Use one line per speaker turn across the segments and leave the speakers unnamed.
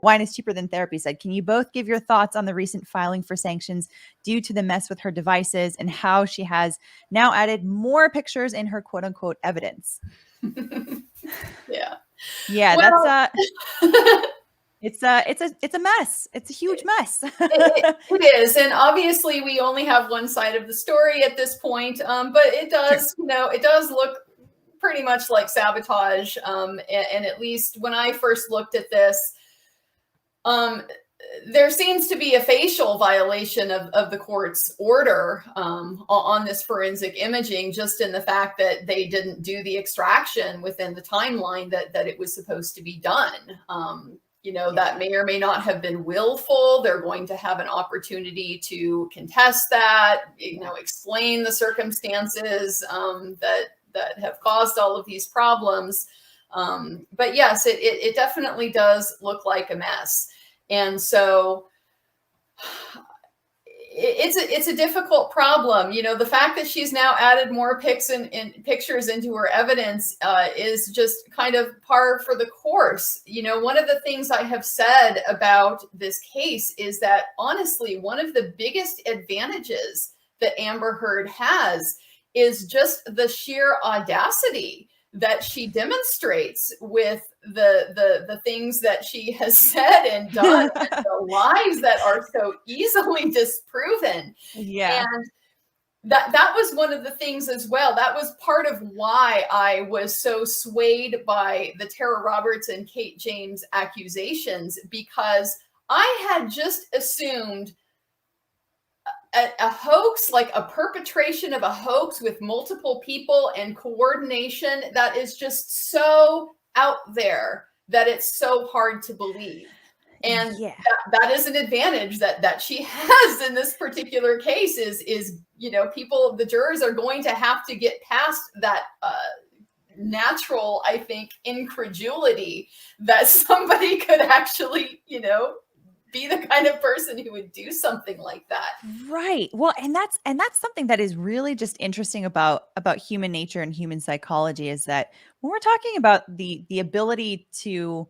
Wine is Cheaper Than Therapy said, can you both give your thoughts on the recent filing for sanctions due to the mess with her devices and how she has now added more pictures in her quote unquote evidence?
Yeah.
Yeah,
well,
that's it's a mess. It's a huge mess.
it is. And obviously we only have one side of the story at this point. But it does, it does look pretty much like sabotage. And at least when I first looked at this, there seems to be a facial violation of the court's order on this forensic imaging, just in the fact that they didn't do the extraction within the timeline that it was supposed to be done. That may or may not have been willful. They're going to have an opportunity to contest that, explain the circumstances that have caused all of these problems. But yes, it definitely does look like a mess. And so it's a difficult problem. The fact that she's now added more pictures into her evidence is just kind of par for the course. One of the things I have said about this case is that, honestly, one of the biggest advantages that Amber Heard has is just the sheer audacity that she demonstrates with the things that she has said and done, and the lies that are so easily disproven.
Yeah.
And that was one of the things as well. That was part of why I was so swayed by the Tara Roberts and Kate James accusations, because I had just assumed a hoax, like a perpetration of a hoax with multiple people and coordination, that is just so out there that it's so hard to believe. And that is an advantage that she has in this particular case is the jurors are going to have to get past that natural, I think, incredulity that somebody could actually, be the kind of person who would do something like that.
Right. Well, and that's something that is really just interesting about human nature and human psychology, is that when we're talking about the ability to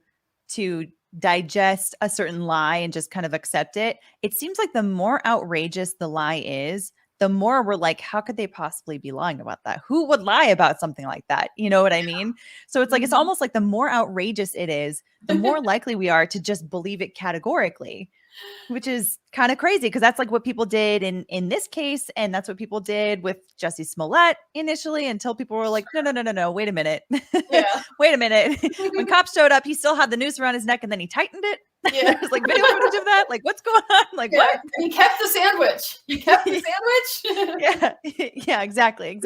digest a certain lie and just kind of accept it, it seems like the more outrageous the lie is, the more we're like, how could they possibly be lying about that? Who would lie about something like that? You know what I mean? So it's like, it's almost like the more outrageous it is, the more likely we are to just believe it categorically, which is kind of crazy, because that's like what people did in this case. And that's what people did with Jussie Smollett initially, until people were like, no, wait a minute.
Yeah.
Wait a minute. When cops showed up, he still had the noose around his neck and then he tightened it.
Yeah.
There's like video footage of that. Like, what's going on? Like, what?
He kept the sandwich.
Yeah. Yeah, exactly.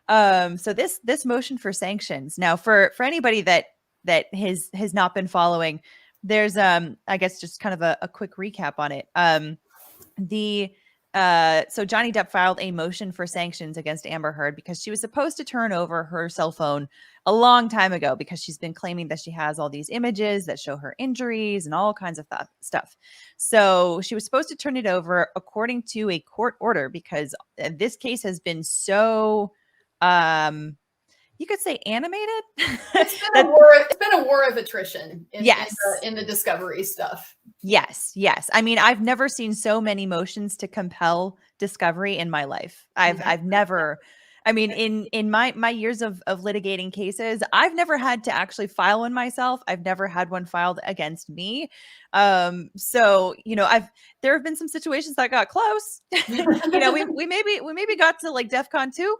So this motion for sanctions. Now, for anybody that has not been following, there's I guess just kind of a quick recap on it. So Johnny Depp filed a motion for sanctions against Amber Heard because she was supposed to turn over her cell phone a long time ago, because she's been claiming that she has all these images that show her injuries and all kinds of stuff. So she was supposed to turn it over according to a court order, because this case has been so you could say animated.
It's been a war of attrition in the discovery stuff.
Yes. I mean, I've never seen so many motions to compel discovery in my life. I've never, I mean, in my years of litigating cases, I've never had to actually file one myself. I've never had one filed against me. So, there have been some situations that got close. We maybe got to like DEFCON 2,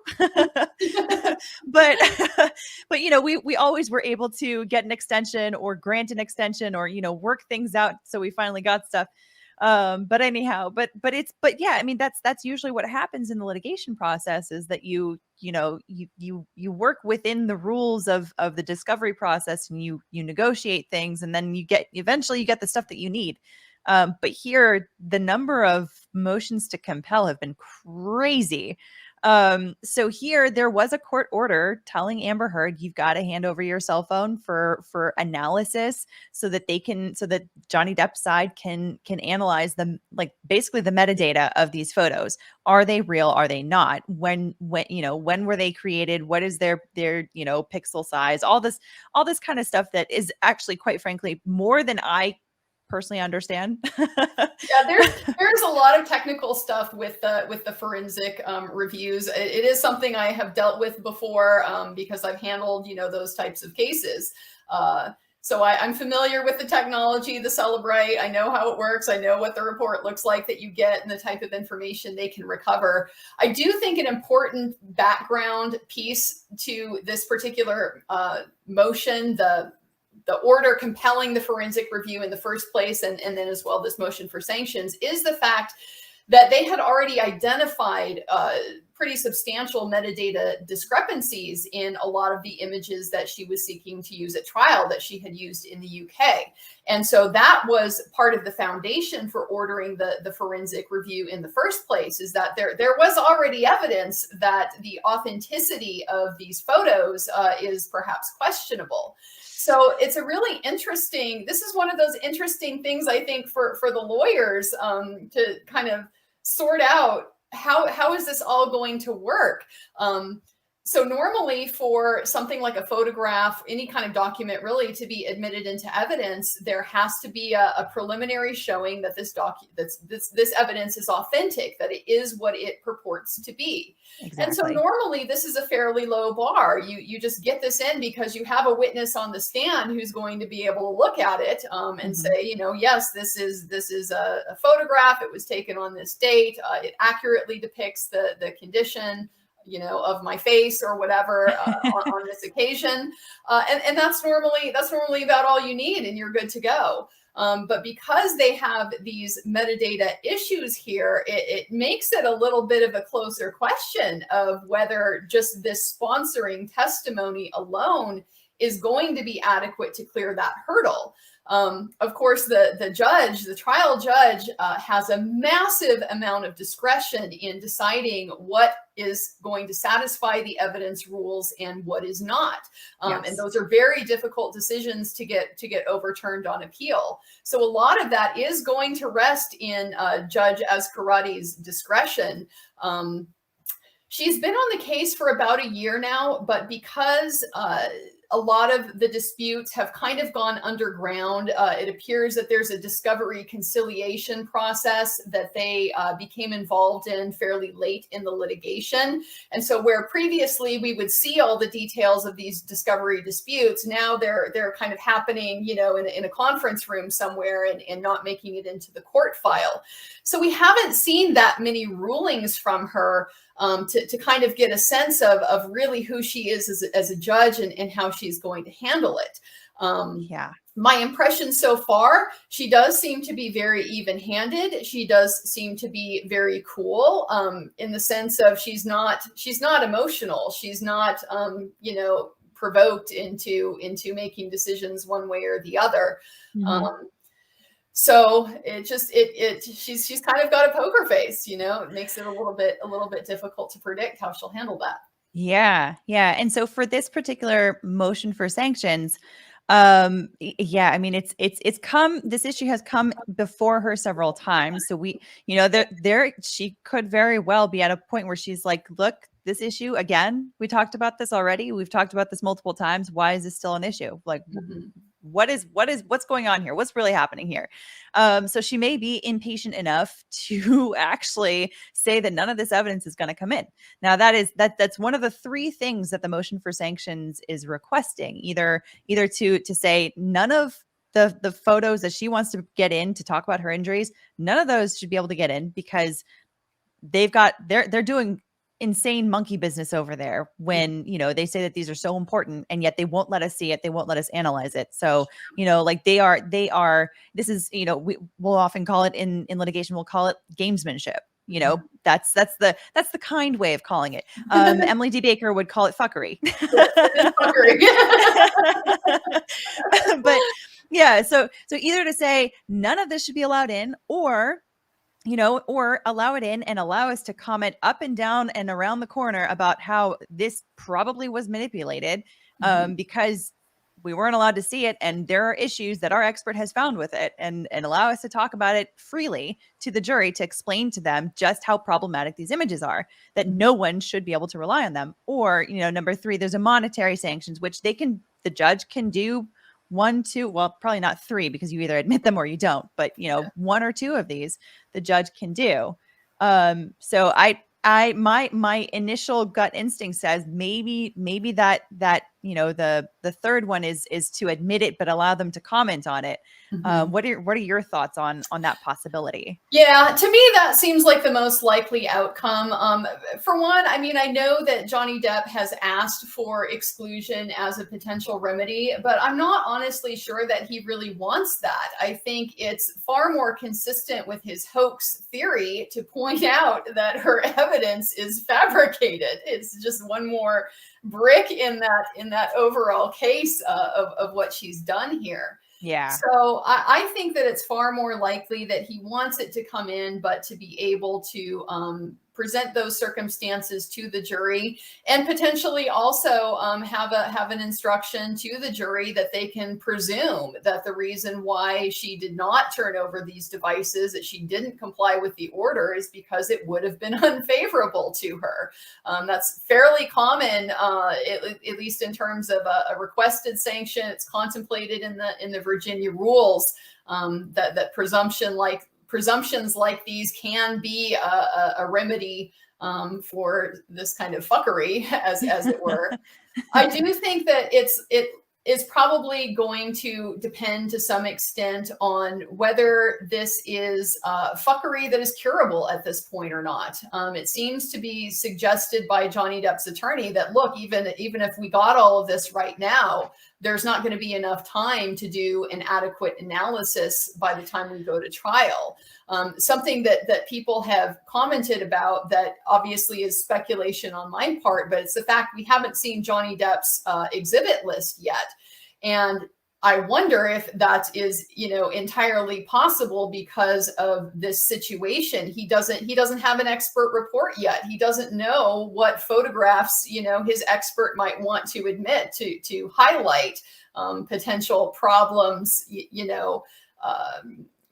but we always were able to get an extension or grant an extension or, work things out. So we finally got stuff. But anyhow, but yeah, I mean, that's usually what happens in the litigation process, is that you work within the rules of the discovery process, and you negotiate things, and then eventually you get the stuff that you need. But here, the number of motions to compel have been crazy. So here there was a court order telling Amber Heard, you've got to hand over your cell phone for analysis so that Johnny Depp's side can analyze them, like basically the metadata of these photos. Are they real? Are they not? When were they created? What is their pixel size? All this kind of stuff that is actually, quite frankly, more than I personally understand.
Yeah, there's a lot of technical stuff with the forensic reviews. It is something I have dealt with before because I've handled those types of cases. So I'm familiar with the technology, the Celebrite. I know how it works. I know what the report looks like that you get and the type of information they can recover. I do think an important background piece to this particular motion, the order compelling the forensic review in the first place, and then as well this motion for sanctions, is the fact that they had already identified pretty substantial metadata discrepancies in a lot of the images that she was seeking to use at trial that she had used in the UK. And so that was part of the foundation for ordering the forensic review in the first place, is that there was already evidence that the authenticity of these photos is perhaps questionable. So it's a really interesting, this is one of those interesting things, I think, for the lawyers to kind of sort out how is this all going to work. So normally for something like a photograph, any kind of document really to be admitted into evidence, there has to be a preliminary showing that this evidence is authentic, that it is what it purports to be. Exactly. And so normally this is a fairly low bar. You just get this in because you have a witness on the stand who's going to be able to look at it and say, yes, this is a photograph. It was taken on this date. It accurately depicts the condition of my face or whatever on this occasion. And that's normally about all you need and you're good to go. But because they have these metadata issues here, it makes it a little bit of a closer question of whether just this sponsoring testimony alone is going to be adequate to clear that hurdle. Of course, the trial judge has a massive amount of discretion in deciding what is going to satisfy the evidence rules and what is not. Yes. And those are very difficult decisions to get overturned on appeal. So a lot of that is going to rest in Judge Azcarati's discretion. She's been on the case for about a year now, but because a lot of the disputes have kind of gone underground. It appears that there's a discovery conciliation process that they became involved in fairly late in the litigation. And so where previously we would see all the details of these discovery disputes, now they're kind of happening, in a conference room somewhere and not making it into the court file. So we haven't seen that many rulings from her to kind of get a sense of really who she is as a judge and how she's going to handle it. My impression so far, she does seem to be very even-handed. She does seem to be very cool in the sense of she's not emotional. She's not, provoked into making decisions one way or the other. So she's kind of got a poker face, it makes it a little bit difficult to predict how she'll handle that.
Yeah. And so for this particular motion for sanctions, this issue has come before her several times. So she could very well be at a point where she's like, look, this issue again, we talked about this already. We've talked about this multiple times. Why is this still an issue? Like, what's going on here? What's really happening here? So she may be impatient enough to actually say that none of this evidence is going to come in. Now that's one of the three things that the motion for sanctions is requesting, either to say none of the photos that she wants to get in to talk about her injuries, none of those should be able to get in because they're doing insane monkey business over there when, they say that these are so important and yet they won't let us see it. They won't let us analyze it. So, this is, we'll often call it in litigation, we'll call it gamesmanship. That's the kind way of calling it. Emily D. Baker would call it fuckery. But yeah, so either to say none of this should be allowed in, or or allow it in and allow us to comment up and down and around the corner about how this probably was manipulated, because we weren't allowed to see it. And there are issues that our expert has found with it, and allow us to talk about it freely to the jury, to explain to them just how problematic these images are, that no one should be able to rely on them. Or, number three, there's a monetary sanctions, which the judge can do one, two, well, probably not three, because you either admit them or you don't, but one or two of these the judge can do. So my initial gut instinct says maybe that the third one is to admit it but allow them to comment on it. What are your thoughts on that possibility?
Yeah, to me, that seems like the most likely outcome. For one, I mean, I know that Johnny Depp has asked for exclusion as a potential remedy, but I'm not honestly sure that he really wants that. I think it's far more consistent with his hoax theory to point out that her evidence is fabricated. It's just one more brick in that overall case of what she's done here.
Yeah.
So I think that it's far more likely that he wants it to come in, but to be able to present those circumstances to the jury, and potentially also have an instruction to the jury that they can presume that the reason why she did not turn over these devices, that she didn't comply with the order, is because it would have been unfavorable to her. That's fairly common, at least in terms of a requested sanction. It's contemplated in the Virginia rules, that presumptions like these can be a remedy for this kind of fuckery, as it were. I do think that it is probably going to depend to some extent on whether this is fuckery that is curable at this point or not. It seems to be suggested by Johnny Depp's attorney that, look, even if we got all of this right now, there's not going to be enough time to do an adequate analysis by the time we go to trial. Something that people have commented about, that obviously is speculation on my part, but it's the fact we haven't seen Johnny Depp's exhibit list yet. And I wonder if that is, entirely possible because of this situation. He doesn't have an expert report yet. He doesn't know what photographs, his expert might want to admit to highlight potential problems,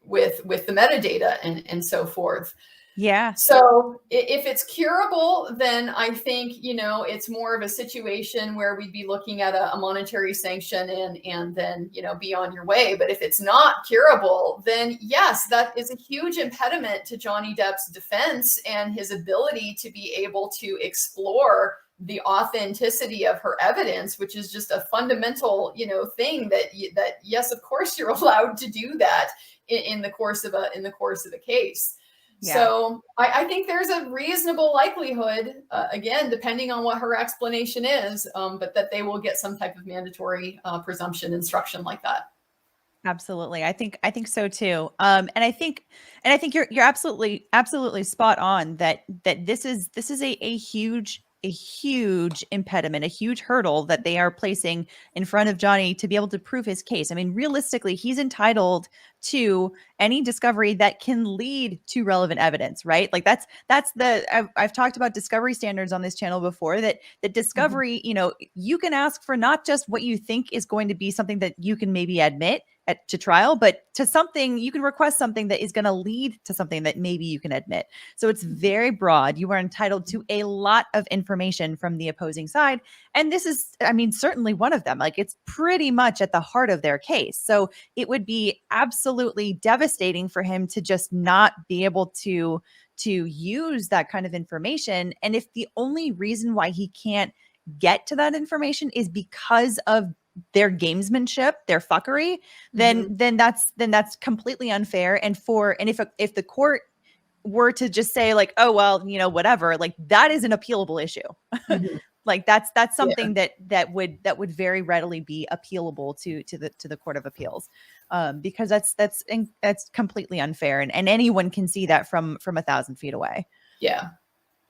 with the metadata and so forth.
Yeah.
So if it's curable, then I think, it's more of a situation where we'd be looking at a monetary sanction and then, be on your way. But if it's not curable, then yes, that is a huge impediment to Johnny Depp's defense and his ability to be able to explore the authenticity of her evidence, which is just a fundamental, thing that yes, of course you're allowed to do that in the course of a case. Yeah. So I think there's a reasonable likelihood, again, depending on what her explanation is, but that they will get some type of mandatory presumption instruction like that.
Absolutely. I think so too. And I think you're absolutely spot on that this is a huge impediment, a huge hurdle that they are placing in front of Johnny to be able to prove his case. I mean, realistically, he's entitled to any discovery that can lead to relevant evidence, right? Like I've talked about discovery standards on this channel before, that discovery, you can ask for not just what you think is going to be something that you can maybe admit to trial, but to something, you can request something that is going to lead to something that maybe you can admit. So it's very broad. You are entitled to a lot of information from the opposing side. And this is, certainly one of them. Like, it's pretty much at the heart of their case. So it would be absolutely devastating for him to just not be able to use that kind of information. And if the only reason why he can't get to that information is because of their gamesmanship, their fuckery, then that's completely unfair. And if the court were to just say, like, oh, well, whatever, like, that is an appealable issue. Like, that's something that would very readily be appealable to the Court of Appeals, because that's completely unfair, and anyone can see that from 1,000 feet away.
Yeah.